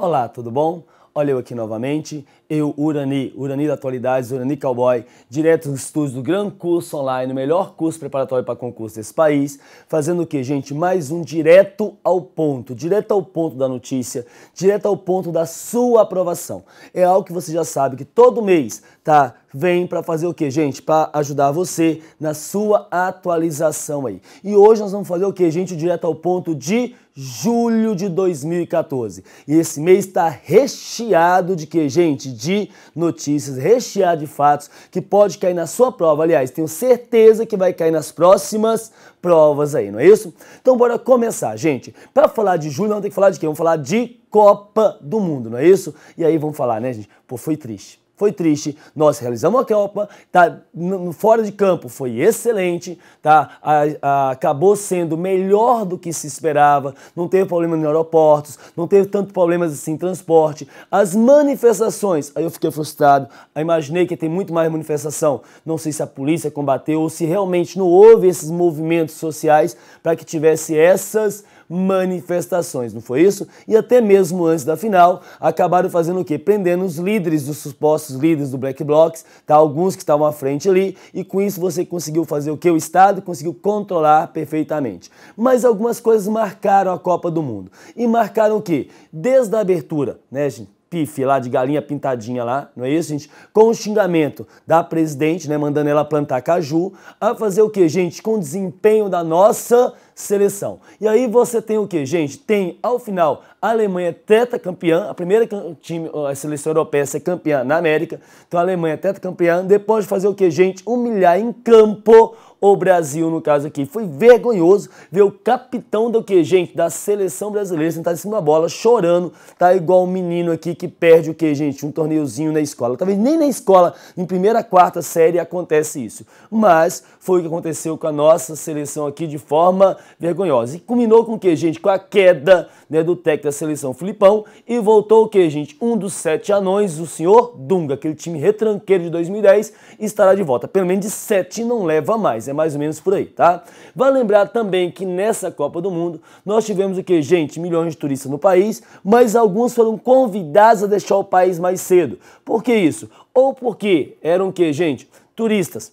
Olá, tudo bom? Olha eu aqui novamente, eu, Urani da Atualidades, Urani Cowboy, direto dos estúdios do Gran Curso Online, o melhor curso preparatório para concurso desse país, fazendo o que, gente? Mais um direto ao ponto da notícia, direto ao ponto da sua aprovação. É algo que você já sabe que todo mês, tá? Vem para fazer o que, gente? Para ajudar você na sua atualização aí. E hoje nós vamos fazer o que, gente? O direto ao ponto de julho de 2014. E esse mês está recheado de que, gente? De notícias, recheado de fatos que pode cair na sua prova. Aliás, tenho certeza que vai cair nas próximas provas aí, não é isso? Então bora começar, gente. Para falar de julho, vamos ter que falar de quê? Vamos falar de Copa do Mundo, não é isso? E aí vamos falar, né, gente? Pô, foi triste. Foi triste, nós realizamos a Copa, tá, fora de campo foi excelente, tá, acabou sendo melhor do que se esperava, não teve problema nos aeroportos, não teve tanto problemas assim em transporte, as manifestações, aí eu fiquei frustrado, aí imaginei que tem muito mais manifestação, não sei se a polícia combateu ou se realmente não houve esses movimentos sociais para que tivesse essas manifestações, não foi isso? E até mesmo antes da final, acabaram fazendo o quê? Prendendo os líderes, dos supostos líderes do Black Blocs, tá? Alguns que estavam à frente ali, e com isso você conseguiu fazer o quê? O Estado conseguiu controlar perfeitamente. Mas algumas coisas marcaram a Copa do Mundo. E marcaram o quê? Desde a abertura, né, gente? Pife lá de galinha pintadinha lá, não é isso, gente? Com o xingamento da presidente, né, mandando ela plantar caju, a fazer o que, gente? Com o desempenho da nossa seleção. E aí você tem o que, gente? Tem, ao final, a Alemanha tetracampeã, a primeira a seleção europeia a ser campeã na América, então a Alemanha tetracampeã, depois de fazer o que, gente? Humilhar em campo o Brasil, no caso aqui. Foi vergonhoso ver o capitão do que, gente? Da seleção brasileira sentar em cima da bola, chorando, tá igual um menino aqui que perde o que, gente? Um torneiozinho na escola. Talvez nem na escola, em primeira, quarta série acontece isso. Mas foi o que aconteceu com a nossa seleção aqui de forma vergonhosa. E culminou com o que, gente? Com a queda, né, do técnico da seleção, Filipão, e voltou o que, gente? Um dos 7 anões, o senhor Dunga, aquele time retranqueiro de 2010, estará de volta. Pelo menos de 7 não leva mais, é mais ou menos por aí, tá? Vale lembrar também que nessa Copa do Mundo nós tivemos o que, gente? Milhões de turistas no país, mas alguns foram convidados a deixar o país mais cedo. Por que isso? Ou porque eram o que, gente? Turistas,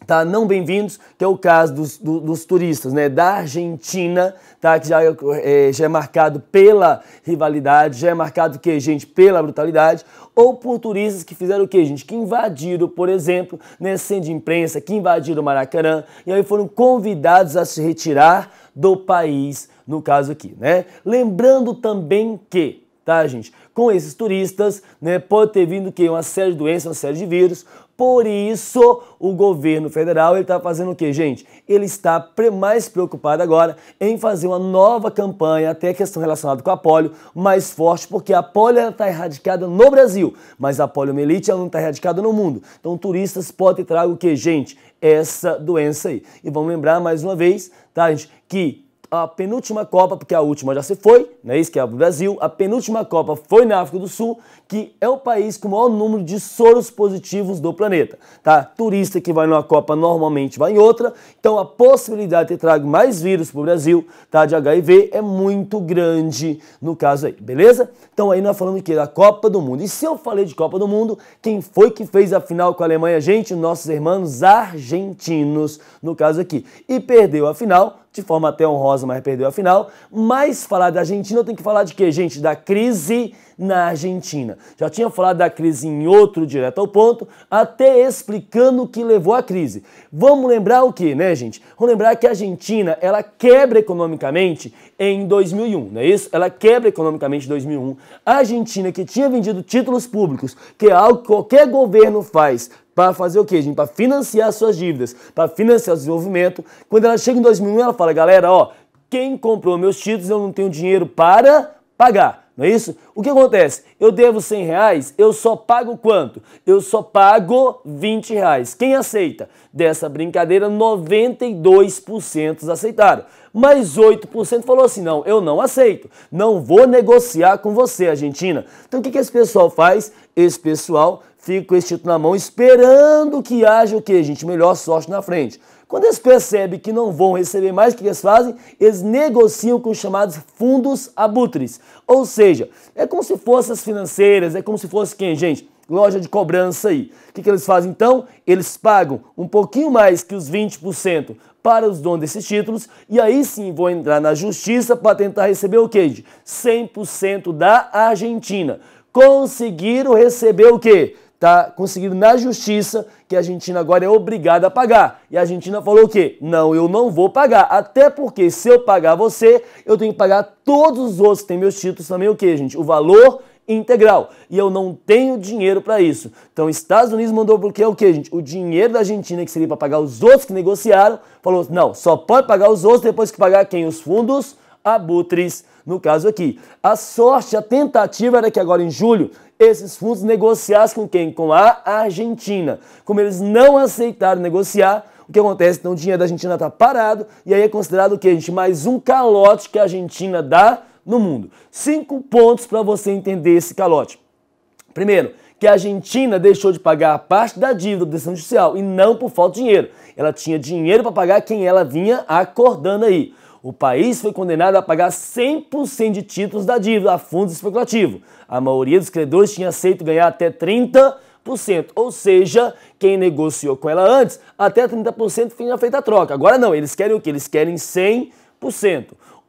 tá, não bem-vindos, que é o caso dos turistas, né, da Argentina, tá, que já é marcado pela rivalidade, já é marcado, que, gente, pela brutalidade, ou por turistas que fizeram o que, gente, que invadiram, por exemplo, né, centro de imprensa, que invadiram o Maracanã, e aí foram convidados a se retirar do país, no caso aqui, né. Lembrando também que, tá, gente, com esses turistas, né, pode ter vindo o quê? Uma série de doenças, uma série de vírus. Por isso, o governo federal, ele está fazendo o quê, gente? Ele está mais preocupado agora em fazer uma nova campanha, até questão relacionada com a polio, mais forte, porque a polio está erradicada no Brasil, mas a poliomielite ela não está erradicada no mundo. Então, turistas podem trazer o quê, gente? Essa doença aí. E vamos lembrar mais uma vez, tá, gente, que a penúltima Copa, porque a última já se foi, né, isso que é o Brasil, a penúltima Copa foi na África do Sul, que é o país com o maior número de soros positivos do planeta, tá? Turista que vai numa Copa normalmente vai em outra, então a possibilidade de ter trago mais vírus para o Brasil, tá, de HIV é muito grande no caso aí, beleza? Então aí nós falamos aqui da Copa do Mundo. E se eu falei de Copa do Mundo, quem foi que fez a final com a Alemanha, gente? Nossos irmãos argentinos, no caso aqui. E perdeu a final, de forma até honrosa, mas perdeu a final. Mas falar da Argentina, eu tenho que falar de quê, gente? Da crise na Argentina. Já tinha falado da crise em outro direto ao ponto, até explicando o que levou à crise. Vamos lembrar o que, né, gente? Vamos lembrar que a Argentina, ela quebra economicamente em 2001, não é isso? Ela quebra economicamente em 2001. A Argentina, que tinha vendido títulos públicos, que é algo que qualquer governo faz, para fazer o quê, gente? Para financiar suas dívidas, para financiar o desenvolvimento. Quando ela chega em 2001, ela fala, galera, ó, quem comprou meus títulos, eu não tenho dinheiro para pagar, não é isso? O que acontece? Eu devo R$100, eu só pago quanto? Eu só pago R$20. Quem aceita? Dessa brincadeira, 92% aceitaram. Mas 8% falou assim, não, eu não aceito, não vou negociar com você, Argentina. Então o que esse pessoal faz? Esse pessoal fica com esse título na mão esperando que haja o quê, gente? Melhor sorte na frente. Quando eles percebem que não vão receber mais, o que eles fazem? Eles negociam com os chamados fundos abutres. Ou seja, é como se fossem as financeiras, é como se fosse quem, gente? Loja de cobrança aí. O que eles fazem então? Eles pagam um pouquinho mais que os 20% para os donos desses títulos e aí sim vão entrar na justiça para tentar receber o quê? 100% da Argentina. Conseguiram receber o quê? Tá conseguindo na justiça que a Argentina agora é obrigada a pagar. E a Argentina falou o quê? Não, eu não vou pagar. Até porque se eu pagar você, eu tenho que pagar todos os outros que têm meus títulos também o quê, gente? O valor integral. E eu não tenho dinheiro para isso. Então, os Estados Unidos mandou porque é o quê, gente? O dinheiro da Argentina, que seria para pagar os outros que negociaram, falou, não, só pode pagar os outros depois que pagar quem? Os fundos abutres, no caso aqui. A sorte, a tentativa era que agora em julho, esses fundos negociassem com quem? Com a Argentina. Como eles não aceitaram negociar, o que acontece? Então, o dinheiro da Argentina está parado e aí é considerado o quê, gente? Mais um calote que a Argentina dá no mundo. 5 pontos para você entender esse calote. Primeiro, que a Argentina deixou de pagar a parte da dívida da decisão judicial e não por falta de dinheiro. Ela tinha dinheiro para pagar quem ela vinha acordando aí. O país foi condenado a pagar 100% de títulos da dívida a fundos especulativos. A maioria dos credores tinha aceito ganhar até 30%. Ou seja, quem negociou com ela antes, até 30% tinha feito a troca. Agora não, eles querem o quê? Eles querem 100%.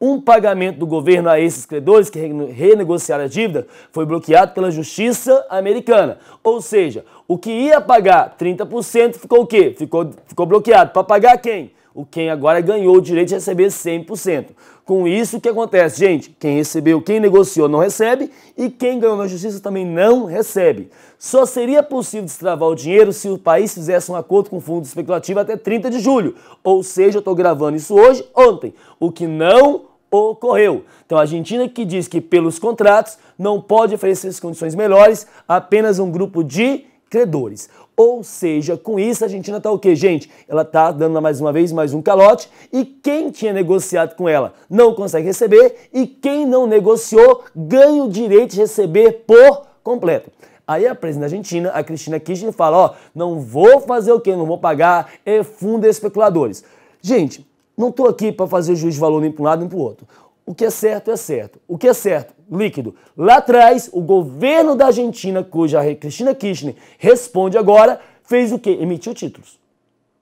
Um pagamento do governo a esses credores que renegociaram a dívida foi bloqueado pela justiça americana. Ou seja, o que ia pagar 30% ficou o quê? Ficou bloqueado. Para pagar quem? Quem agora ganhou o direito de receber 100%. Com isso, o que acontece, gente? Quem recebeu, quem negociou não recebe e quem ganhou na justiça também não recebe. Só seria possível destravar o dinheiro se o país fizesse um acordo com o fundo especulativo até 30 de julho. Ou seja, eu estou gravando isso hoje, ontem, o que não ocorreu. Então, a Argentina que diz que pelos contratos não pode oferecer condições melhores, apenas um grupo de credores. Ou seja, com isso a Argentina está o quê, gente? Ela está dando mais uma vez mais um calote e quem tinha negociado com ela não consegue receber e quem não negociou ganha o direito de receber por completo. Aí a presidente da Argentina, a Cristina Kirchner, fala, ó, não vou fazer o quê? Não vou pagar fundo de especuladores. Gente, não estou aqui para fazer juízo de valor nem para um lado nem para o outro. O que é certo é certo. O que é certo? Líquido. Lá atrás, o governo da Argentina, cuja Cristina Kirchner responde agora, fez o quê? Emitiu títulos.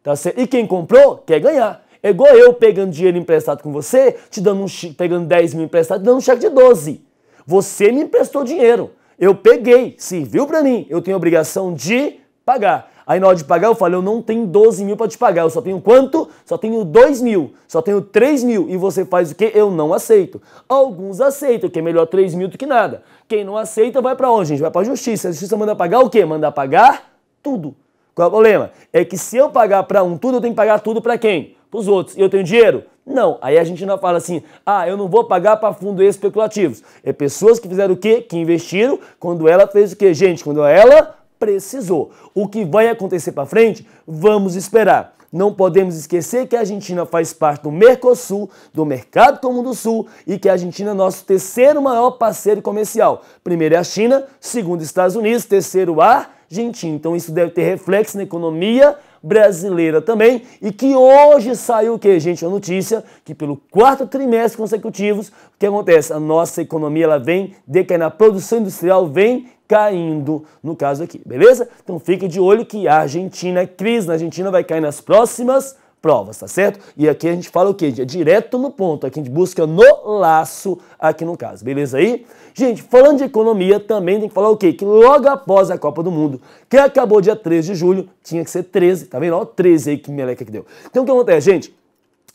Tá certo? E quem comprou quer ganhar. É igual eu pegando dinheiro emprestado com você, te dando pegando 10 mil emprestado, te dando um cheque de 12. Você me emprestou dinheiro. Eu peguei, serviu para mim. Eu tenho a obrigação de pagar. Aí na hora de pagar eu falei, eu não tenho 12 mil para te pagar, eu só tenho quanto? Só tenho 2 mil, só tenho 3 mil. E você faz o quê? Eu não aceito. Alguns aceitam, que é melhor 3 mil do que nada. Quem não aceita vai para onde, gente? Vai para a justiça. A justiça manda pagar o quê? Manda pagar tudo. Qual é o problema? É que se eu pagar para um tudo, eu tenho que pagar tudo para quem? Para os outros. E eu tenho dinheiro? Não. Aí a gente não fala assim, eu não vou pagar para fundos especulativos. É pessoas que fizeram o quê? Que investiram quando ela fez o quê, gente? Quando ela precisou. O que vai acontecer para frente, vamos esperar. Não podemos esquecer que a Argentina faz parte do Mercosul, do Mercado Comum do Sul, e que a Argentina é nosso terceiro maior parceiro comercial. Primeiro é a China, segundo Estados Unidos, terceiro a Argentina. Então isso deve ter reflexo na economia brasileira também, e que hoje saiu o que, gente? A notícia que pelo 4º trimestre consecutivos, o que acontece? A nossa economia ela vem decaindo, a produção industrial vem caindo, no caso aqui, beleza? Então fique de olho que a Argentina, a crise na Argentina vai cair nas próximas provas, tá certo? E aqui a gente fala o quê? É direto no ponto, aqui a gente busca no laço aqui no caso, beleza aí? Gente, falando de economia, também tem que falar o quê? Que logo após a Copa do Mundo, que acabou dia 13 de julho, tinha que ser 13, tá vendo? Ó, 13 aí, que meleca que deu. Então o que acontece, gente?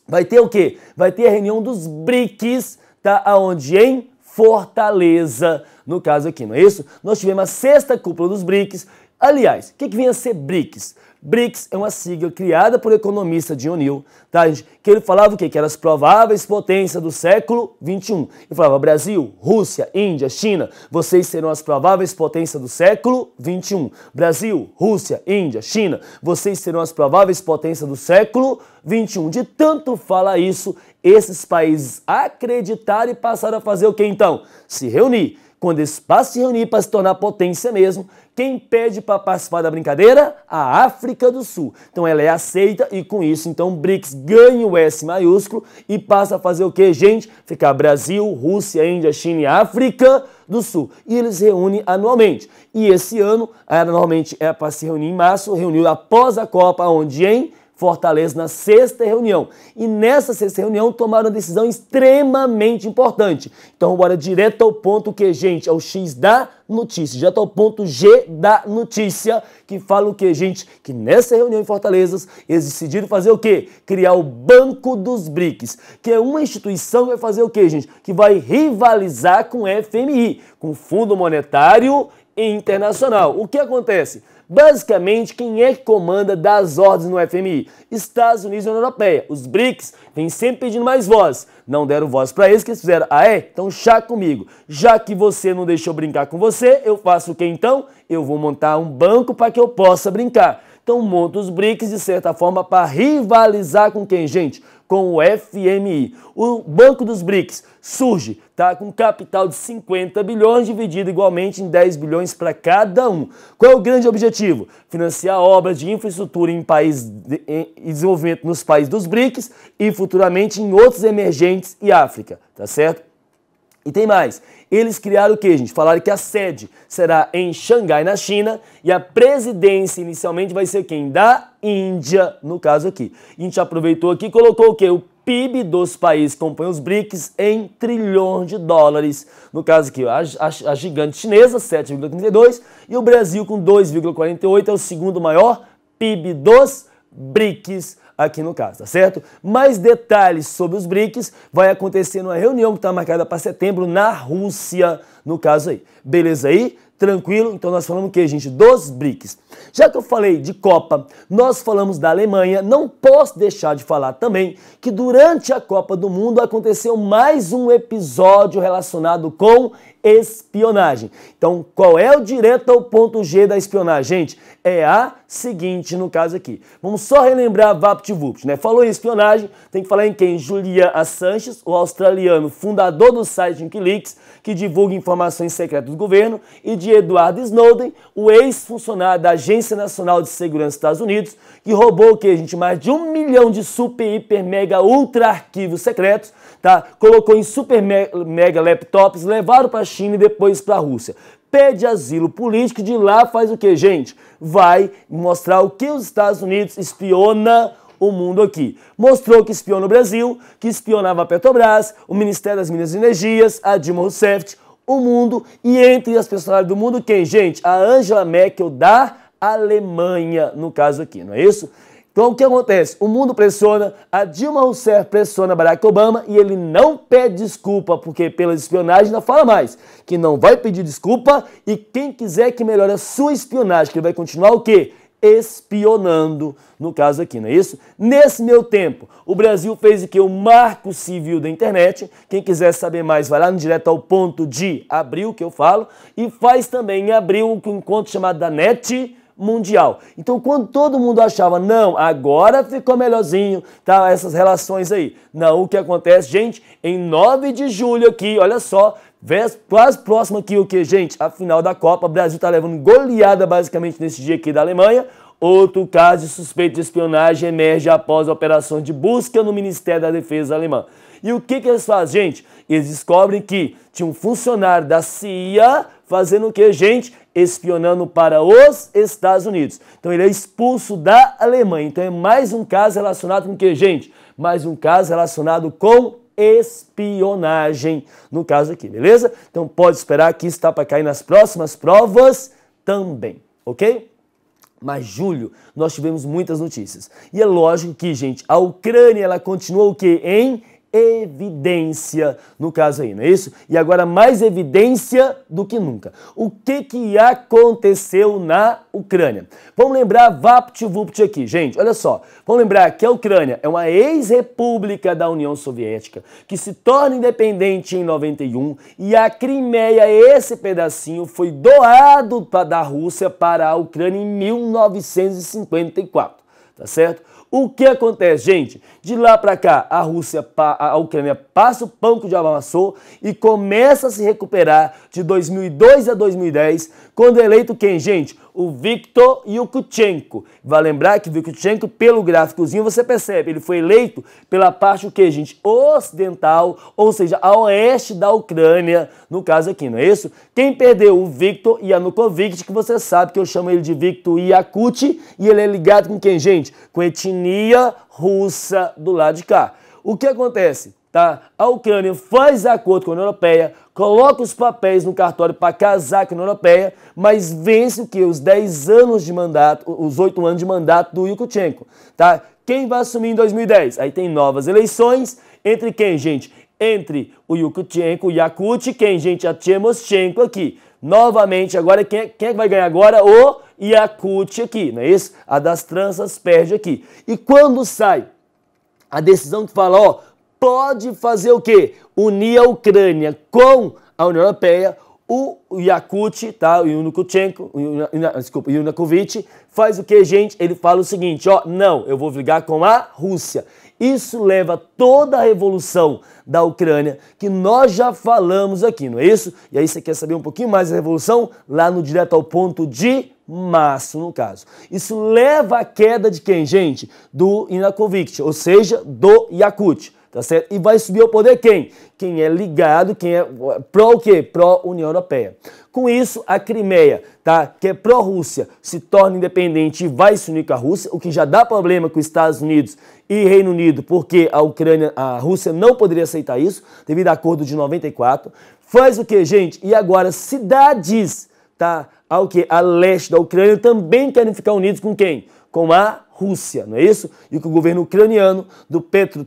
Vai ter o quê? Vai ter a reunião dos BRICS, tá? Aonde? Em Fortaleza, no caso aqui, não é isso? Nós tivemos a 6ª cúpula dos BRICS. Aliás, o que vem a ser BRICS? BRICS é uma sigla criada por economista John Neal, tá, gente? Que ele falava o quê? Que eram as prováveis potências do século XXI. Ele falava Brasil, Rússia, Índia, China, vocês serão as prováveis potências do século XXI. Brasil, Rússia, Índia, China, vocês serão as prováveis potências do século XXI. De tanto falar isso, esses países acreditaram e passaram a fazer o quê então? Se reunir. Quando esse espaço se reunir para se tornar potência mesmo, quem pede para participar da brincadeira? A África do Sul. Então ela é aceita e com isso, então o BRICS ganha o S maiúsculo e passa a fazer o que, gente? Ficar Brasil, Rússia, Índia, China e África do Sul. E eles reúnem anualmente. E esse ano, normalmente é para se reunir em março, reuniu após a Copa, onde em Fortaleza, na sexta reunião. E nessa sexta reunião tomaram uma decisão extremamente importante. Então, bora direto ao ponto que, gente, é o X da notícia, direto ao ponto G da notícia, que fala o que, gente? Que nessa reunião em Fortaleza, eles decidiram fazer o quê? Criar o Banco dos BRICS, que é uma instituição que vai fazer o quê, gente? Que vai rivalizar com o FMI, com o Fundo Monetário Internacional. O que acontece? Basicamente, quem é que comanda das ordens no FMI? Estados Unidos e União Europeia. Os BRICS vêm sempre pedindo mais voz. Não deram voz para eles, que eles fizeram, ah é? Então chá comigo. Já que você não deixou brincar com você, eu faço o que então? Eu vou montar um banco para que eu possa brincar. Então monta os BRICS de certa forma para rivalizar com quem, gente? Com o FMI. O Banco dos BRICS surge, tá, com capital de 50 bilhões, dividido igualmente em 10 bilhões para cada um. Qual é o grande objetivo? Financiar obras de infraestrutura em países em desenvolvimento nos países dos BRICS e futuramente em outros emergentes e África, tá certo? E tem mais, eles criaram o que, gente? Falaram que a sede será em Xangai, na China, e a presidência inicialmente vai ser quem? Da Índia, no caso aqui. A gente aproveitou aqui e colocou o quê? O PIB dos países que compõem os BRICS em trilhões de dólares. No caso aqui, a gigante chinesa, 7,32, e o Brasil com 2,48, é o segundo maior PIB dos BRICS aqui no caso, tá certo? Mais detalhes sobre os BRICS vai acontecer numa reunião que está marcada para setembro na Rússia, no caso aí. Beleza aí? Tranquilo? Então nós falamos o que, gente? Dos BRICS. Já que eu falei de Copa, nós falamos da Alemanha, não posso deixar de falar também que durante a Copa do Mundo aconteceu mais um episódio relacionado com espionagem. Então, qual é o direto ao ponto G da espionagem, gente? É a seguinte, no caso aqui. Vamos só relembrar VaptVupt, né? Falou em espionagem, tem que falar em quem? Julian Assange, o australiano fundador do site WikiLeaks, que divulga informações secretas do governo, e de Edward Snowden, o ex-funcionário da Agência Nacional de Segurança dos Estados Unidos, que roubou o que, gente? Mais de 1 milhão de super, hiper, mega, ultra arquivos secretos, tá? Colocou em super, mega laptops, levaram para a China e depois para a Rússia. Pede asilo político e de lá faz o que, gente? Vai mostrar o que os Estados Unidos espiona o mundo aqui. Mostrou que espiona o Brasil, que espionava a Petrobras, o Ministério das Minas e Energias, a Dilma Rousseff, o mundo, e entre as personalidades do mundo, quem, gente? A Angela Merkel da Alemanha, no caso aqui, não é isso? Então o que acontece? O mundo pressiona, a Dilma Rousseff pressiona Barack Obama e ele não pede desculpa, porque pela espionagem não fala mais, que não vai pedir desculpa e quem quiser que melhore a sua espionagem, que ele vai continuar o quê? Espionando, no caso aqui, não é isso? Nesse meu tempo, o Brasil fez o que? O Marco Civil da Internet. Quem quiser saber mais, vai lá no Direto ao Ponto de Abril, que eu falo, e faz também em abril um encontro chamado da NET Mundial. Então, quando todo mundo achava, não, agora ficou melhorzinho, tá, essas relações aí. Não, o que acontece, gente, em 9 de julho aqui, olha só, quase próximo aqui o que, gente? A final da Copa, o Brasil tá levando goleada basicamente nesse dia aqui da Alemanha. Outro caso de suspeito de espionagem emerge após operações de busca no Ministério da Defesa alemã. E o que eles fazem, gente? Eles descobrem que tinha um funcionário da CIA fazendo o que, gente? Espionando para os Estados Unidos. Então ele é expulso da Alemanha. Então é mais um caso relacionado com o que, gente? Mais um caso relacionado com espionagem, no caso aqui, beleza? Então pode esperar que isso está para cair nas próximas provas também, ok? Mas julho nós tivemos muitas notícias. E é lógico que, gente, a Ucrânia ela continua o quê? Em evidência, no caso aí, não é isso? E agora mais evidência do que nunca. O que aconteceu na Ucrânia? Vamos lembrar VaptVupt aqui, gente, olha só. Vamos lembrar que a Ucrânia é uma ex-república da União Soviética que se torna independente em 91 e a Crimeia, esse pedacinho, foi doado da Rússia para a Ucrânia em 1954, tá certo? O que acontece, gente? De lá para cá, a Ucrânia passa o pão que o diabo amassou e começa a se recuperar de 2002 a 2010, quando é eleito quem, gente? O Viktor Yushchenko. Vai lembrar que o Yushchenko, pelo gráficozinho, você percebe, ele foi eleito pela parte, o que, gente? Ocidental, ou seja, a oeste da Ucrânia, no caso aqui, não é isso? Quem perdeu? O Viktor Yanukovych, que você sabe que eu chamo ele de Viktor Yakut, e ele é ligado com quem, gente? Com etnia russa do lado de cá. O que acontece? Tá? A Ucrânia faz acordo com a União Europeia, coloca os papéis no cartório para casar com a União Europeia, mas vence o que? Os 10 anos de mandato, os 8 anos de mandato do Yushchenko. Tá? Quem vai assumir em 2010? Aí tem novas eleições, entre quem, gente? Entre o Yushchenko, o Yakut, quem, gente? A Tymoshenko aqui. Novamente, agora quem é que vai ganhar agora? O Yakut aqui, não é isso? A das tranças perde aqui. E quando sai a decisão que fala, ó, pode fazer o quê? Unir a Ucrânia com a União Europeia, o Yakut, tá? O Yanukovych, faz o quê, gente? Ele fala o seguinte, ó, não, eu vou brigar com a Rússia. Isso leva toda a revolução da Ucrânia, que nós já falamos aqui, não é isso? E aí você quer saber um pouquinho mais da revolução? Lá no Direto ao Ponto de março, no caso. Isso leva à queda de quem, gente? Do Yanukovych, ou seja, do Yakut. Tá certo? E vai subir ao poder quem? Quem é ligado, quem é pró o quê? Pró-União Europeia. Com isso, a Crimeia, tá? Que é pró-Rússia, se torna independente e vai se unir com a Rússia, o que já dá problema com os Estados Unidos e Reino Unido, porque a Rússia não poderia aceitar isso, devido ao acordo de 94. Faz o que, gente? E agora, cidades, tá? Ao que? A leste da Ucrânia também querem ficar unidos com quem? Com a Rússia, não é isso? E que o governo ucraniano do Petro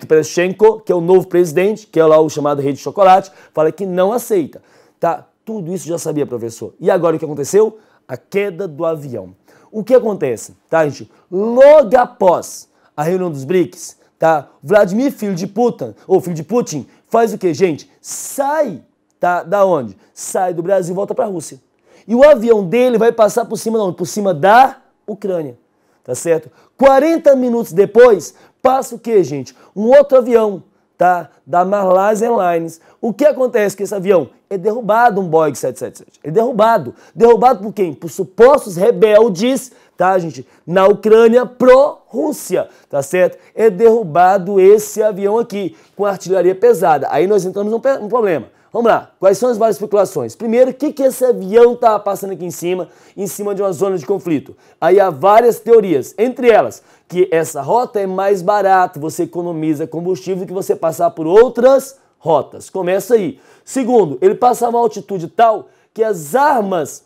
Poroshenko, que é o novo presidente, que é lá o chamado Rei de Chocolate, fala que não aceita. Tá? Tudo isso já sabia, professor. E agora o que aconteceu? A queda do avião. O que acontece? Tá, gente? Logo após a reunião dos BRICS, tá? Vladimir, filho de Putin, faz o que, gente? Sai, tá? Da onde? Sai do Brasil e volta para a Rússia. E o avião dele vai passar por cima, não, por cima da Ucrânia. Tá certo? 40 minutos depois, passa o que, gente? Um outro avião, tá? Da Malaysia Airlines. O que acontece com esse avião? É derrubado, um Boeing 777. É derrubado. Derrubado por quem? Por supostos rebeldes, tá, gente? Na Ucrânia pró-Rússia, tá certo? É derrubado esse avião aqui, com artilharia pesada. Aí nós entramos num problema. Vamos lá, quais são as várias especulações? Primeiro, o que esse avião estava passando aqui em cima de uma zona de conflito? Aí há várias teorias, entre elas, que essa rota é mais barata, você economiza combustível que você passar por outras rotas. Começa aí. Segundo, ele passava uma altitude tal que as armas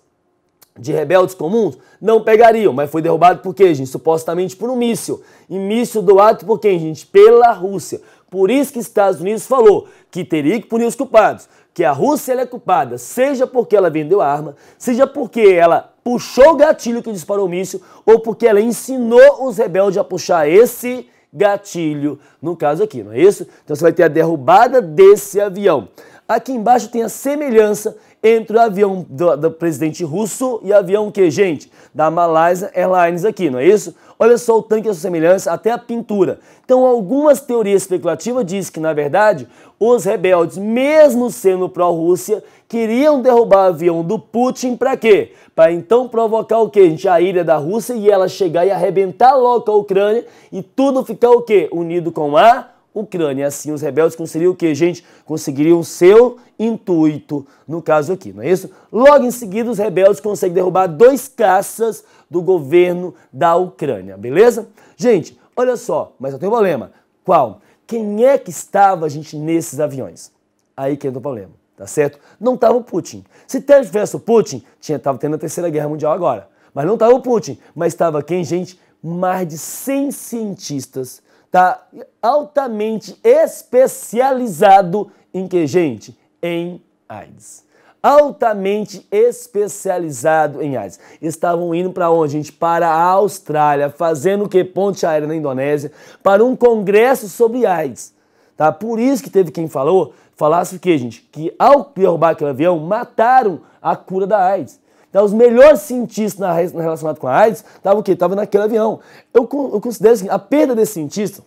de rebeldes comuns não pegariam, mas foi derrubado por quê, gente? Supostamente por um míssil. E míssil doado por quem, gente? Pela Rússia. Por isso que os Estados Unidos falou que teria que punir os culpados, que a Rússia ela é culpada, seja porque ela vendeu a arma, seja porque ela puxou o gatilho que disparou o míssil, ou porque ela ensinou os rebeldes a puxar esse gatilho, no caso aqui, não é isso? Então você vai ter a derrubada desse avião. Aqui embaixo tem a semelhança entre o avião do presidente russo e o avião que, gente? Da Malaysia Airlines aqui, não é isso? Olha só o tanque, essa semelhança, até a pintura. Então, algumas teorias especulativas dizem que, na verdade, os rebeldes, mesmo sendo pró-Rússia, queriam derrubar o avião do Putin para quê? Para então provocar o quê, gente? A ira da Rússia e ela chegar e arrebentar logo a Ucrânia e tudo ficar o quê? Unido com a Ucrânia. Assim, os rebeldes conseguiriam o quê, gente? Conseguiriam o seu intuito, no caso aqui, não é isso? Logo em seguida, os rebeldes conseguem derrubar 2 caças do governo da Ucrânia, beleza? Gente, olha só, mas eu tenho um problema. Qual? Quem é que estava, gente, nesses aviões? Aí que entra o problema, tá certo? Não estava o Putin. Se tivesse o Putin, estava tendo a Terceira Guerra Mundial agora. Mas não estava o Putin, mas estava quem, gente? Mais de 100 cientistas, tá? Altamente especializado em que, gente? Em AIDS. Altamente especializado em AIDS. Estavam indo para onde, gente? Para a Austrália, fazendo o que? Ponte aérea na Indonésia, para um congresso sobre AIDS. Tá? Por isso que teve quem falasse o que, gente? Que ao derrubar aquele avião, mataram a cura da AIDS. Tá? Os melhores cientistas relacionados com a AIDS estavam o quê? Estavam naquele avião. Eu considero assim, a perda desse cientista,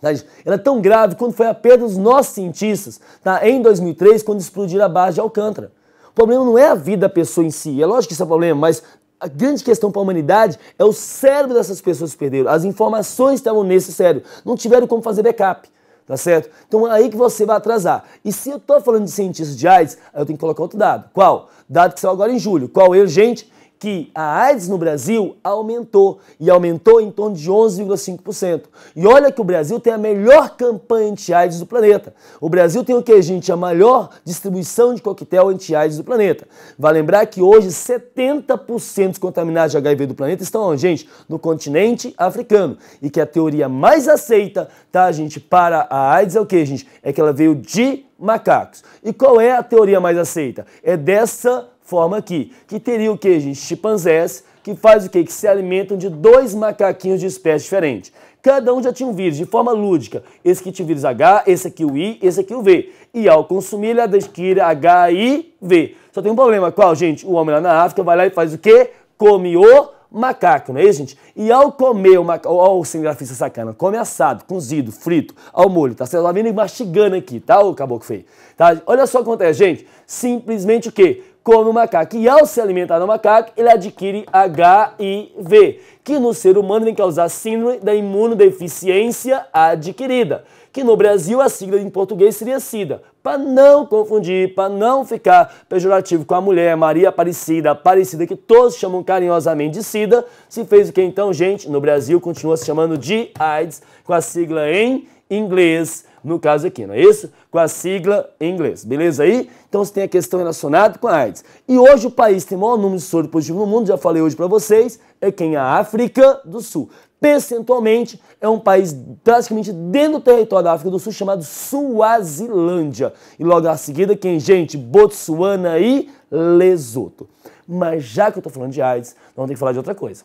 tá, ela é tão grave quanto foi a perda dos nossos cientistas, tá, em 2003, quando explodiram a base de Alcântara. O problema não é a vida da pessoa em si, é lógico que isso é um problema, mas a grande questão para a humanidade é o cérebro dessas pessoas que perderam. As informações estavam nesse cérebro, não tiveram como fazer backup. Tá certo? Então é aí que você vai atrasar. E se eu estou falando de cientistas de AIDS, aí eu tenho que colocar outro dado. Qual? Dado que saiu agora em julho. Qual ele, gente? Que a AIDS no Brasil aumentou, e aumentou em torno de 11,5%. E olha que o Brasil tem a melhor campanha anti-AIDS do planeta. O Brasil tem o que, gente? A maior distribuição de coquetel anti-AIDS do planeta. Vai lembrar que hoje 70% dos contaminados de HIV do planeta estão onde, gente? No continente africano. E que a teoria mais aceita, tá, gente, para a AIDS é o que, gente? É que ela veio de macacos. E qual é a teoria mais aceita? É dessa forma aqui, que teria o que, gente? Chimpanzés, que faz o quê? Que se alimentam de dois macaquinhos de espécie diferente. Cada um já tinha um vírus, de forma lúdica. Esse aqui tinha o vírus H, esse aqui o I, esse aqui o V. E ao consumir, ele adquire HIV. Só tem um problema, qual, gente? O homem lá na África vai lá e faz o quê? Come o macaco, não é isso, gente? E ao comer o macaco, olha o cinegrafista sacana, come assado, cozido, frito, ao molho, tá? Você tá vendo mastigando aqui, tá, o caboclo feio? Tá? Olha só o que acontece, gente. Simplesmente o quê? Come o macaco. E ao se alimentar do macaco, ele adquire HIV, que no ser humano vem causar síndrome da imunodeficiência adquirida, que no Brasil a sigla em português seria SIDA. Para não confundir, para não ficar pejorativo com a mulher Maria Aparecida, que todos chamam carinhosamente de SIDA, se fez o que então, gente? No Brasil continua se chamando de AIDS, com a sigla em inglês, no caso aqui, não é isso? Com a sigla em inglês, beleza aí? Então você tem a questão relacionada com a AIDS. E hoje o país que tem o maior número de soro positivo no mundo, já falei hoje para vocês, é quem? A África do Sul. Percentualmente, é um país praticamente dentro do território da África do Sul, chamado Suazilândia. E logo a seguida, quem, gente? Botsuana e Lesoto. Mas já que eu tô falando de AIDS, nós vamos ter que falar de outra coisa.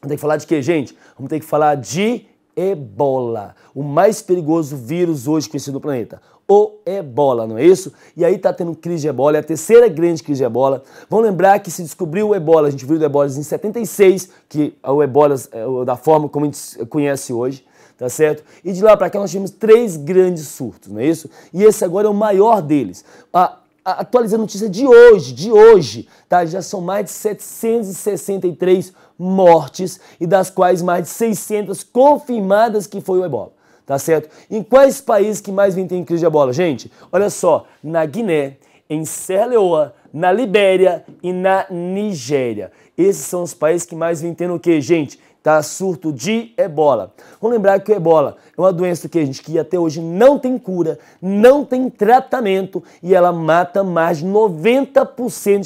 Vamos ter que falar de quê, gente? Vamos ter que falar de Ebola, o mais perigoso vírus hoje conhecido no planeta. O Ebola, não é isso? E aí tá tendo crise de Ebola, é a terceira grande crise de Ebola. Vamos lembrar que se descobriu o Ebola, a gente viu o Ebola em 76, que o Ebola é da forma como a gente conhece hoje, tá certo? E de lá para cá nós tivemos 3 grandes surtos, não é isso? E esse agora é o maior deles. Atualizando a notícia de hoje, tá? Já são mais de 763 mortes e das quais mais de 600 confirmadas que foi o Ebola, tá certo? Em quais países que mais vem ter crise de Ebola, gente? Olha só, na Guiné, em Serra Leoa, na Libéria e na Nigéria. Esses são os países que mais vem tendo o quê, gente? Tá, surto de Ebola. Vamos lembrar que o Ebola é uma doença que até hoje não tem cura, não tem tratamento e ela mata mais de 90%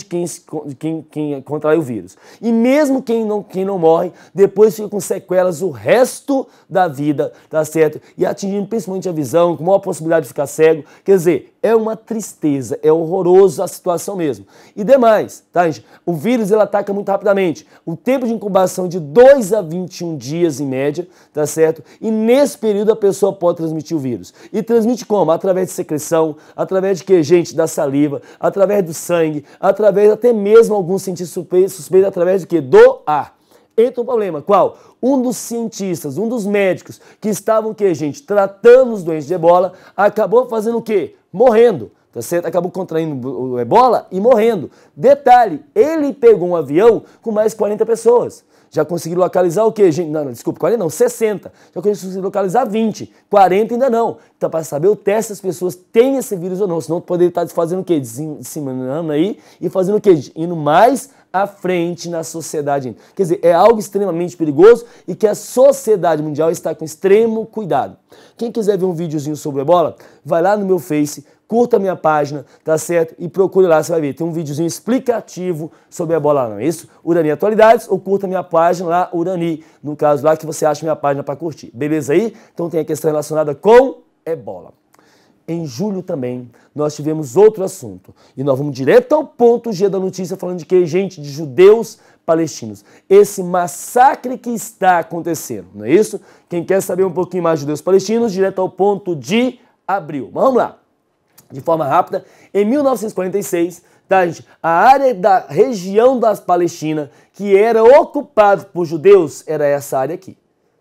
de quem contrai o vírus. E mesmo quem não morre, depois fica com sequelas o resto da vida, tá certo? E atingindo principalmente a visão, com maior possibilidade de ficar cego. Quer dizer, é uma tristeza, é horroroso a situação mesmo. E demais, tá, gente? O vírus ele ataca muito rapidamente. O tempo de incubação é de 2 a 21 dias em média, tá certo? E nesse período a pessoa pode transmitir o vírus. E transmite como? Através de secreção, através de que, gente? Da saliva, através do sangue, através até mesmo alguns cientistas suspeitos através de que? Do ar. Entra um problema, qual? Um dos cientistas, um dos médicos que estavam, que, gente, tratando os doentes de Ebola, acabou fazendo o quê? Morrendo, tá certo? Acabou contraindo o Ebola e morrendo. Detalhe, ele pegou um avião com mais 40 pessoas. Já conseguiram localizar o quê, gente? Não, desculpa, 40 não, 60. Já conseguiram localizar 20. 40 ainda não. Então, para saber o teste se as pessoas têm esse vírus ou não. Senão, poderia estar fazendo o quê? Disseminando aí e fazendo o quê? Indo mais à frente na sociedade. Quer dizer, é algo extremamente perigoso e que a sociedade mundial está com extremo cuidado. Quem quiser ver um videozinho sobre o Ebola, vai lá no meu Face, curta a minha página, tá certo? E procure lá, você vai ver. Tem um videozinho explicativo sobre Ebola, não é isso? Urani Atualidades, ou curta a minha página lá, Urani, no caso lá que você acha minha página para curtir. Beleza aí? Então tem a questão relacionada com Ebola. Em julho também, nós tivemos outro assunto. E nós vamos direto ao ponto G da notícia, falando de que, gente, de judeus palestinos. Esse massacre que está acontecendo, não é isso? Quem quer saber um pouquinho mais de judeus palestinos, direto ao ponto de abril. Mas vamos lá. De forma rápida, em 1946, tá, gente? A área da região da Palestina que era ocupada por judeus era essa área aqui.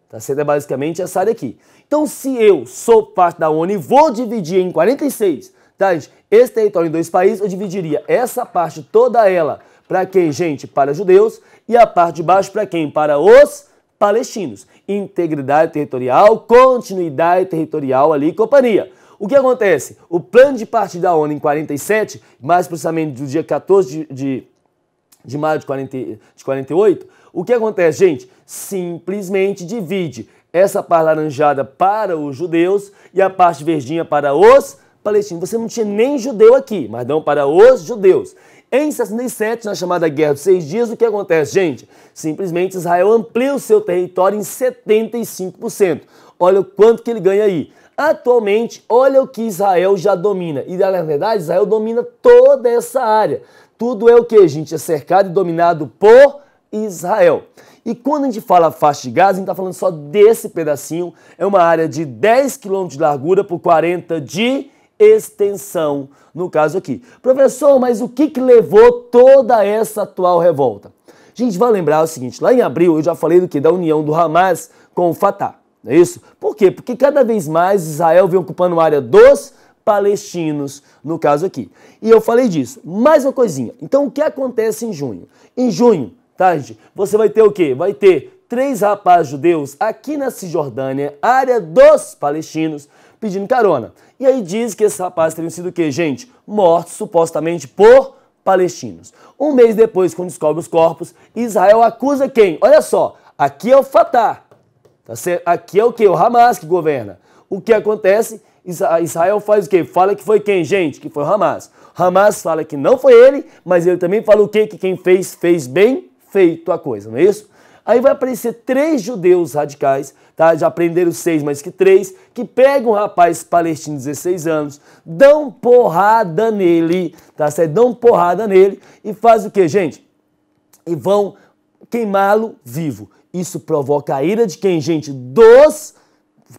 Tá certo? É basicamente essa área aqui. Então, se eu sou parte da ONU e vou dividir em 46, tá, gente? Esse território em 2 países, eu dividiria essa parte toda ela para quem, gente? Para judeus, e a parte de baixo para quem? Para os palestinos. Integridade territorial, continuidade territorial ali, companhia. O que acontece? O plano de partida da ONU em 47, mais precisamente do dia 14 de maio de 48, o que acontece, gente? Simplesmente divide essa parte laranjada para os judeus e a parte verdinha para os palestinos. Você não tinha nem judeu aqui, mas não para os judeus. Em 67, na chamada Guerra dos 6 Dias, o que acontece, gente? Simplesmente Israel amplia o seu território em 75%. Olha o quanto que ele ganha aí. Atualmente, olha o que Israel já domina. E, na verdade, Israel domina toda essa área. Tudo é o que, gente? É cercado e dominado por Israel. E quando a gente fala faixa de Gaza, a gente está falando só desse pedacinho. É uma área de 10 km de largura por 40 de extensão, no caso aqui. Professor, mas o que levou toda essa atual revolta? A gente vai lembrar o seguinte, lá em abril eu já falei do que? Da união do Hamas com o Fatah, não é isso? Por quê? Porque cada vez mais Israel vem ocupando a área dos palestinos, no caso aqui. E eu falei disso. Mais uma coisinha. Então, o que acontece em junho? Em junho, tá, gente? Você vai ter o quê? Vai ter 3 rapazes judeus aqui na Cisjordânia, área dos palestinos, pedindo carona. E aí diz que esses rapazes teriam sido o quê, gente? Mortos supostamente por palestinos. Um mês depois, quando descobre os corpos, Israel acusa quem? Olha só, aqui é o Fatah, tá certo? Aqui é o quê? O Hamas que governa. O que acontece? Israel faz o quê? Fala que foi quem, gente? Que foi o Hamas. Hamas fala que não foi ele, mas ele também fala o quê? Que quem fez, fez bem feito a coisa, não é isso? Aí vai aparecer 3 judeus radicais, tá? Já prenderam 6, mas que 3, que pegam um rapaz palestino de 16 anos, dão porrada nele, tá certo? Dão porrada nele e faz o quê, gente? E vão queimá-lo vivo. Isso provoca a ira de quem, gente? Dos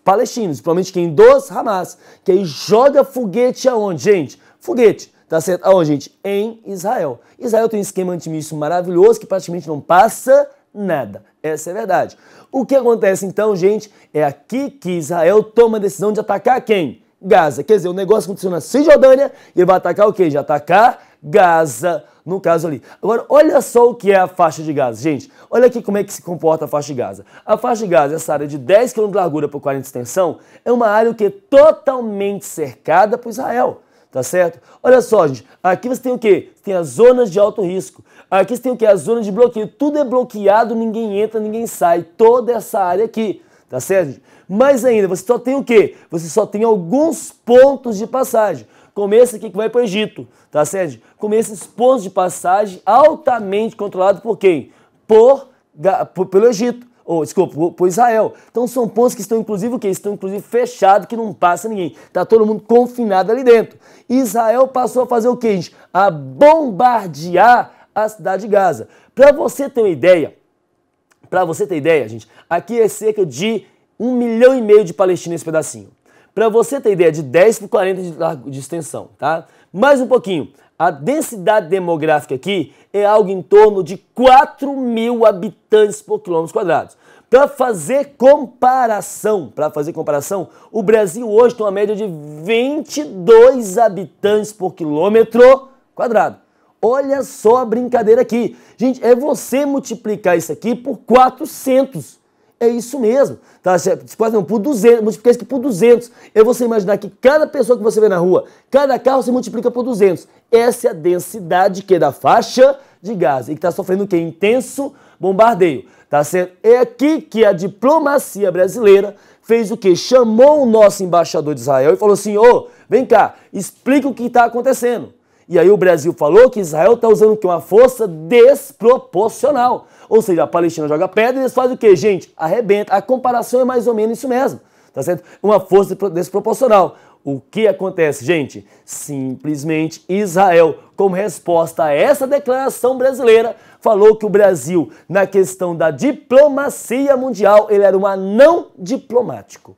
palestinos, principalmente quem? Dos Hamas. Que aí joga foguete aonde, gente? Foguete, tá certo? Aonde, gente? Em Israel. Israel tem um esquema antimíssil maravilhoso que praticamente não passa nada. Essa é a verdade. O que acontece então, gente, é aqui que Israel toma a decisão de atacar quem? Gaza. Quer dizer, o negócio aconteceu na Cisjordânia e ele vai atacar o quê? De atacar Gaza, no caso ali. Agora, olha só o que é a faixa de Gaza, gente. Olha aqui como é que se comporta a faixa de Gaza. A faixa de Gaza, essa área de 10 km de largura por 40 de extensão, é uma área que é totalmente cercada por Israel. Tá certo? Olha só, gente, aqui você tem o quê? Você tem as zonas de alto risco. Aqui você tem o quê? As zonas de bloqueio. Tudo é bloqueado, ninguém entra, ninguém sai. Toda essa área aqui, tá certo, gente? Mais ainda, você só tem o quê? Você só tem alguns pontos de passagem. Como esse aqui que vai para o Egito, tá certo, gente? Como esses pontos de passagem altamente controlados por quem? Pelo Egito. Desculpa, por Israel. Então são pontos que estão inclusive o quê? Estão inclusive fechados, que não passa ninguém. Está todo mundo confinado ali dentro. Israel passou a fazer o quê, gente? A bombardear a cidade de Gaza. Para você ter uma ideia, gente, aqui é cerca de 1,5 milhão de palestinos nesse pedacinho. Para você ter ideia, de 10 por 40 de extensão, tá? Mais um pouquinho. A densidade demográfica aqui é algo em torno de 4.000 habitantes por quilômetro quadrado. Para fazer comparação, o Brasil hoje tem uma média de 22 habitantes por quilômetro quadrado. Olha só a brincadeira aqui. Gente, é você multiplicar isso aqui por 400. É isso mesmo, tá? Quase não, por 200, multiplicar isso aqui por 200. É você imaginar que cada pessoa que você vê na rua, cada carro você multiplica por 200. Essa é a densidade que é da faixa de Gaza e que está sofrendo o quê? Intenso bombardeio, tá certo? É aqui que a diplomacia brasileira fez o quê? Chamou o nosso embaixador de Israel e falou assim, vem cá, explica o que está acontecendo. E aí o Brasil falou que Israel está usando o quê? Uma força desproporcional. Ou seja, a Palestina joga pedra e eles fazem o quê, gente? Arrebenta. A comparação é mais ou menos isso mesmo, tá certo? Uma força desproporcional. O que acontece, gente? Simplesmente Israel, como resposta a essa declaração brasileira, falou que o Brasil, na questão da diplomacia mundial, ele era um anão diplomático.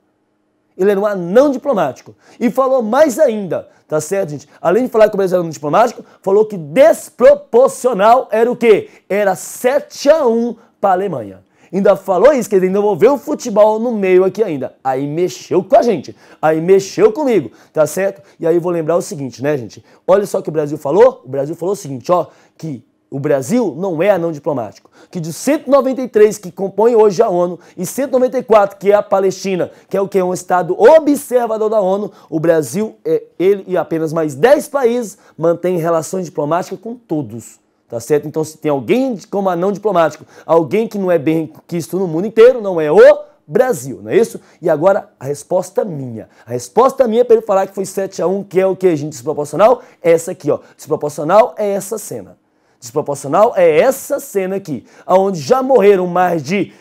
ele era um anão diplomático. E falou mais ainda, tá certo, gente? Além de falar que o Brasil era um anão diplomático, falou que desproporcional era o quê? Era 7-1 para a Alemanha. Ainda falou isso, que ele ainda envolveu o futebol no meio aqui ainda. Aí mexeu com a gente, aí mexeu comigo, tá certo? E aí vou lembrar o seguinte, né, gente? Olha só o que o Brasil falou o seguinte, ó, que o Brasil não é anão diplomático, que de 193 que compõem hoje a ONU e 194 que é a Palestina, que é o que? Um estado observador da ONU, o Brasil, ele e apenas mais 10 países mantêm relações diplomáticas com todos. Tá certo? Então, se tem alguém como anão diplomático, alguém que não é bem quisto no mundo inteiro, não é o Brasil, não é isso? E agora, a resposta minha. A resposta minha para ele falar que foi 7-1, que é o que, gente? Desproporcional? É essa aqui, ó. Desproporcional é essa cena. Desproporcional é essa cena aqui, onde já morreram mais de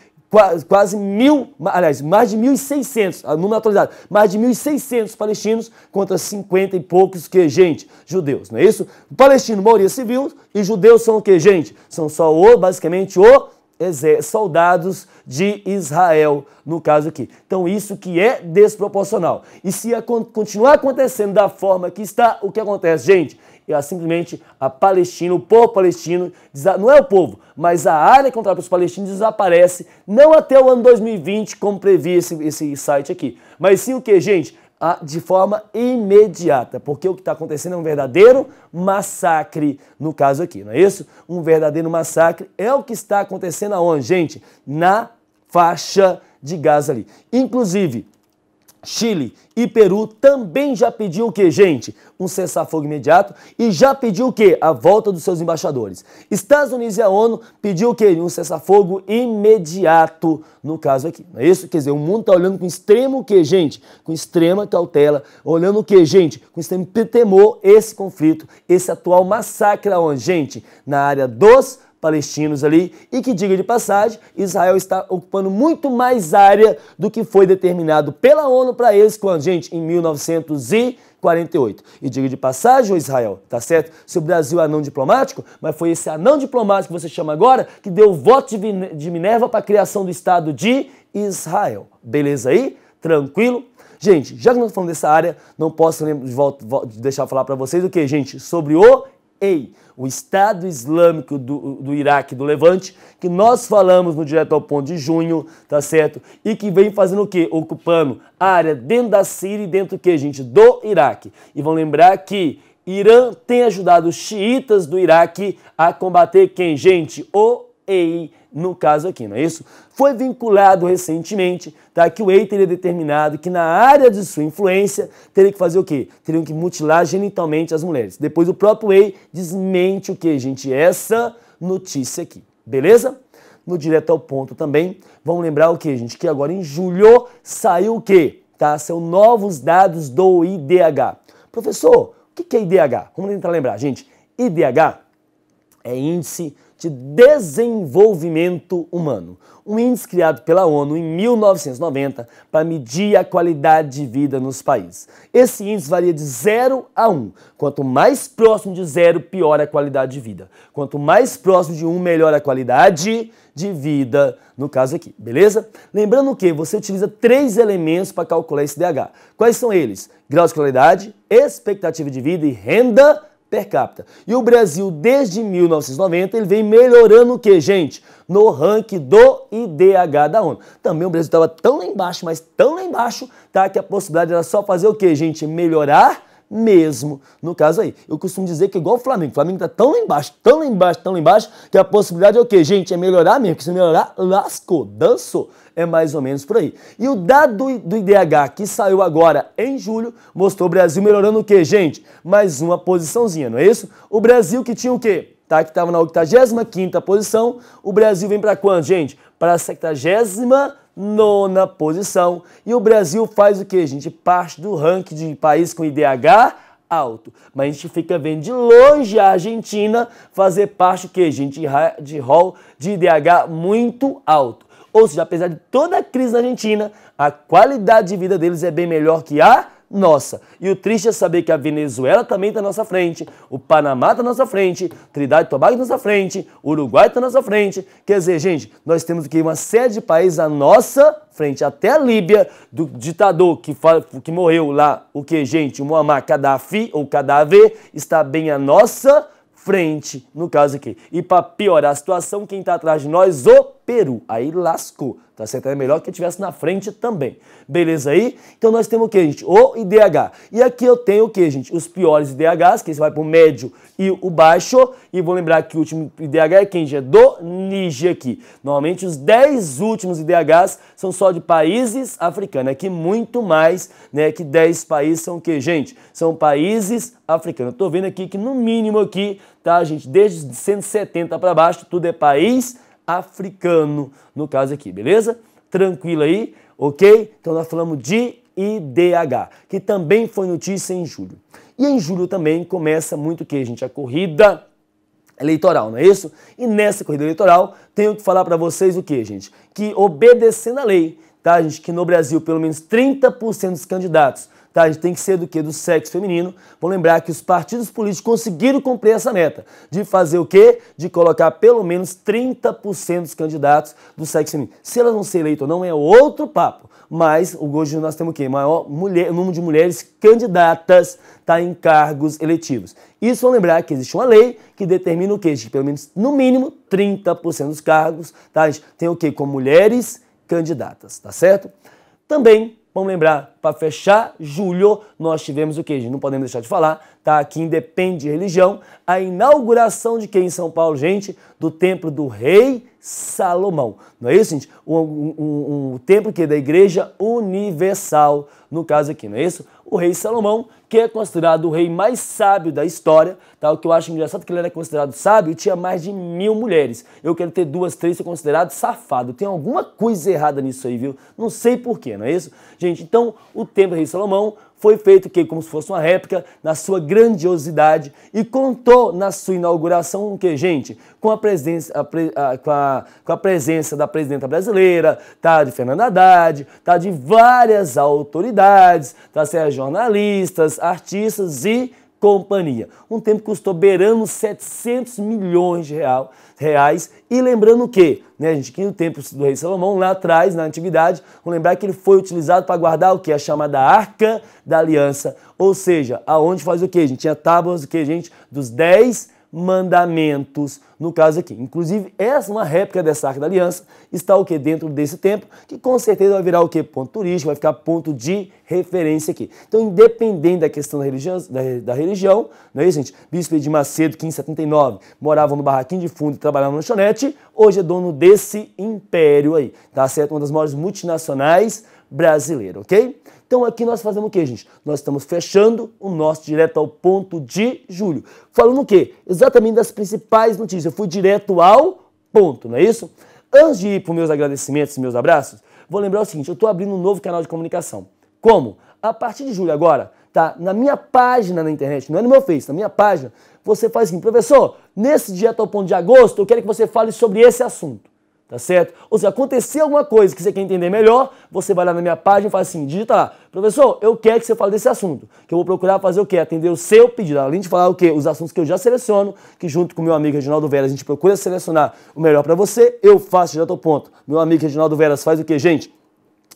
quase 1.000, aliás, mais de 1.600, número atualizado, mais de 1.600 palestinos contra 50 e poucos que, gente, judeus, não é isso? O palestino, maioria civil, e judeus são o que, gente? São só basicamente soldados de Israel, no caso aqui. Então, isso que é desproporcional. E se continuar acontecendo da forma que está, o que acontece, gente? Simplesmente a Palestina, o povo palestino, não é o povo, mas a área controlada pelos palestinos desaparece, não até o ano 2020, como previa esse site aqui, mas sim o que, gente? De forma imediata, porque o que está acontecendo é um verdadeiro massacre, no caso aqui, não é isso? Um verdadeiro massacre é o que está acontecendo aonde, gente? Na faixa de Gaza ali. Inclusive, Chile e Peru também já pediu o que, gente? Um cessar-fogo imediato e já pediu o que? A volta dos seus embaixadores. Estados Unidos e a ONU pediu o que? Um cessar-fogo imediato, no caso aqui. Não é isso? Quer dizer, o mundo está olhando com extremo o que, gente? Com extrema cautela, olhando o que, gente? Com extremo temor esse conflito, esse atual massacre aonde, gente? Na área dos palestinos ali, e que, diga de passagem, Israel está ocupando muito mais área do que foi determinado pela ONU para eles, quando, gente, em 1948. E diga de passagem, Israel, tá certo? Se o Brasil é anão diplomático, mas foi esse anão diplomático que você chama agora, que deu o voto de Minerva para a criação do Estado de Israel. Beleza aí? Tranquilo? Gente, já que nós estamos falando dessa área, não posso deixar de falar para vocês o que, gente? Sobre o Estado Islâmico do Iraque, do Levante, que nós falamos no Direto ao Ponto de junho, tá certo? E que vem fazendo o quê? Ocupando a área dentro da Síria e dentro do quê, gente? Do Iraque. E vão lembrar que Irã tem ajudado os xiitas do Iraque a combater quem, gente? O EI, no caso aqui, não é isso? Foi vinculado recentemente, tá? Que o EI teria determinado que na área de sua influência teria que fazer o quê? Teriam que mutilar genitalmente as mulheres. Depois o próprio EI desmente o quê, gente? Essa notícia aqui, beleza? No Direto ao Ponto também, vamos lembrar o quê, gente? Que agora em julho saiu o quê? Tá? São novos dados do IDH. Professor, o que é IDH? Vamos tentar lembrar, gente. IDH é Índice de Desenvolvimento Humano, um índice criado pela ONU em 1990 para medir a qualidade de vida nos países. Esse índice varia de 0 a 1. Quanto mais próximo de 0, pior a qualidade de vida. Quanto mais próximo de 1, melhor a qualidade de vida, no caso aqui, beleza? Lembrando que você utiliza 3 elementos para calcular esse IDH. Quais são eles? Grau de escolaridade, expectativa de vida e renda per capita. E o Brasil, desde 1990, ele vem melhorando o que, gente? No ranking do IDH da ONU. Também o Brasil estava tão lá embaixo, mas tão lá embaixo, tá? Que a possibilidade era só fazer o que, gente? Melhorar mesmo, no caso aí. Eu costumo dizer que é igual o Flamengo. O Flamengo está tão lá embaixo, tão lá embaixo, tão lá embaixo, que a possibilidade é o que, gente? É melhorar mesmo. Porque se melhorar, lascou, dançou. É mais ou menos por aí. E o dado do IDH que saiu agora em julho mostrou o Brasil melhorando o que, gente? Mais uma posiçãozinha, não é isso? O Brasil que tinha o quê? Tá, que estava na 85ª posição. O Brasil vem para quanto, gente? Para a 79ª posição. E o Brasil faz o que, gente? Parte do ranking de país com IDH alto. Mas a gente fica vendo de longe a Argentina fazer parte o que, gente? De rol de IDH muito alto. Ou seja, apesar de toda a crise na Argentina, a qualidade de vida deles é bem melhor que a nossa. E o triste é saber que a Venezuela também está à nossa frente, o Panamá está à nossa frente, Trinidad e Tobago está à nossa frente, o Uruguai está à nossa frente. Quer dizer, gente, nós temos aqui uma série de países à nossa frente, até a Líbia, do ditador que morreu lá, o que, gente? O Muammar Gaddafi, ou Gaddafi, está bem à nossa frente, no caso aqui. E para piorar a situação, quem está atrás de nós? O Peru. Aí lascou, tá certo? É melhor que eu estivesse na frente também. Beleza aí? Então nós temos o que, gente? O IDH. E aqui eu tenho o que, gente? Os piores IDHs, que esse vai para o médio e o baixo. E vou lembrar que o último IDH é quem? É do Níger aqui. Normalmente os 10 últimos IDHs são só de países africanos. Aqui muito mais, né? Que 10 países são o que, gente? São países africanos. Eu tô vendo aqui que no mínimo aqui, tá, gente? Desde 170 para baixo, tudo é país africano, no caso aqui, beleza? Tranquilo aí, ok? Então nós falamos de IDH, que também foi notícia em julho. E em julho também começa muito o que, gente? A corrida eleitoral, não é isso? E nessa corrida eleitoral, tenho que falar para vocês o que, gente? Que obedecendo a lei, tá, gente? Que no Brasil, pelo menos 30% dos candidatos, tá, a gente tem que ser do quê? Do sexo feminino. Vamos lembrar que os partidos políticos conseguiram cumprir essa meta de fazer o quê? De colocar pelo menos 30% dos candidatos do sexo feminino. Se elas vão ser eleitas ou não é outro papo, mas hoje nós temos o quê? Maior número de mulheres candidatas, tá, em cargos eletivos. Isso vamos lembrar que existe uma lei que determina o quê? De pelo menos, no mínimo, 30% dos cargos, tá? A gente tem o quê? Com mulheres candidatas, tá certo? Também vamos lembrar, para fechar julho, nós tivemos o que, gente? Não podemos deixar de falar, tá? Aqui independe de religião, a inauguração de quem em São Paulo, gente? Do templo do rei Salomão. Não é isso, gente? O templo que é da Igreja Universal, no caso aqui, não é isso? O rei Salomão, que é considerado o rei mais sábio da história, tá? O que eu acho engraçado é que ele era considerado sábio e tinha mais de 1000 mulheres. Eu quero ter 2, 3, ser considerado safado. Tem alguma coisa errada nisso aí, viu? Não sei porquê, não é isso? Gente, então, o templo do rei Salomão foi feito que como se fosse uma réplica na sua grandiosidade e contou na sua inauguração o que, gente? Com a presença, com a presença da presidenta brasileira, tá? De Fernanda Haddad, tá? De várias autoridades, tá? Jornalistas, artistas e companhia. Um tempo que custou beirando 700 milhões de reais. E lembrando o quê? Né, gente, que no tempo do rei Salomão, lá atrás, na antiguidade, vamos lembrar que ele foi utilizado para guardar o quê? A chamada Arca da Aliança. Ou seja, aonde faz o quê, gente? Tinha tábuas, o quê, gente? Dos 10 mandamentos, no caso aqui. Inclusive, essa uma réplica dessa Arca da Aliança está o que dentro desse templo, que com certeza vai virar o que? Ponto turístico, vai ficar ponto de referência aqui. Então, independente da questão da religião, não é isso, gente? Bispo de Macedo, que em 79 morava no barraquinho de fundo e trabalhava no lanchonete, hoje é dono desse império aí, tá certo? Uma das maiores multinacionais brasileiras, ok? Então aqui nós fazemos o quê, gente? Nós estamos fechando o nosso direto ao ponto de julho. Falando o quê? Exatamente das principais notícias. Eu fui direto ao ponto, não é isso? Antes de ir para os meus agradecimentos e meus abraços, vou lembrar o seguinte, eu estou abrindo um novo canal de comunicação. Como? A partir de julho agora, tá? Na minha página na internet, não é no meu Face, na minha página, você faz assim, professor, nesse direto ao ponto de agosto, eu quero que você fale sobre esse assunto. Tá certo? Ou se acontecer alguma coisa que você quer entender melhor, você vai lá na minha página e fala assim, digita lá, professor, eu quero que você fale desse assunto, que eu vou procurar fazer o quê? Atender o seu pedido, além de falar o quê? Os assuntos que eu já seleciono, que junto com o meu amigo Reginaldo Veras, a gente procura selecionar o melhor para você, eu faço direto ao ponto. Meu amigo Reginaldo Veras faz o quê, gente?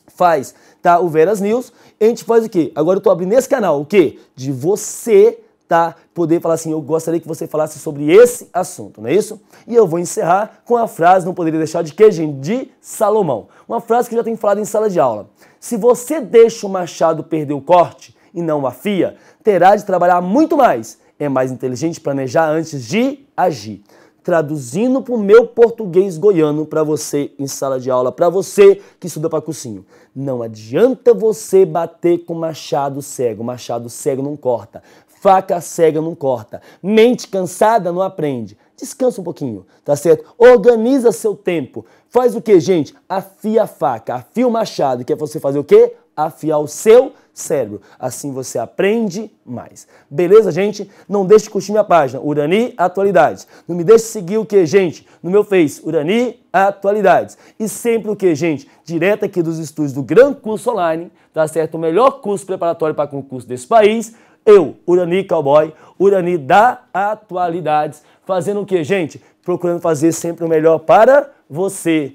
Faz, tá? O Veras News, a gente faz o quê? Agora eu tô abrindo esse canal, o quê? De você, tá? Poder falar assim, eu gostaria que você falasse sobre esse assunto, não é isso? E eu vou encerrar com a frase, não poderia deixar de quê, gente? De Salomão. Uma frase que eu já tenho falado em sala de aula. Se você deixa o machado perder o corte e não o afia, terá de trabalhar muito mais. É mais inteligente planejar antes de agir. Traduzindo para o meu português goiano para você em sala de aula, para você que estuda para cursinho. Não adianta você bater com machado cego não corta. Faca cega não corta. Mente cansada não aprende. Descansa um pouquinho, tá certo? Organiza seu tempo. Faz o que, gente? Afia a faca, afia o machado. Que é você fazer o quê? Afiar o seu cérebro. Assim você aprende mais. Beleza, gente? Não deixe de curtir minha página, Urani Atualidades. Não me deixe de seguir o que, gente? No meu Face, Urani Atualidades. E sempre o que, gente? Direto aqui dos estúdios do Gran Curso Online, tá certo? O melhor curso preparatório para concurso desse país. Eu, Urani Cowboy, Urani da Atualidades. Fazendo o que, gente? Procurando fazer sempre o melhor para você.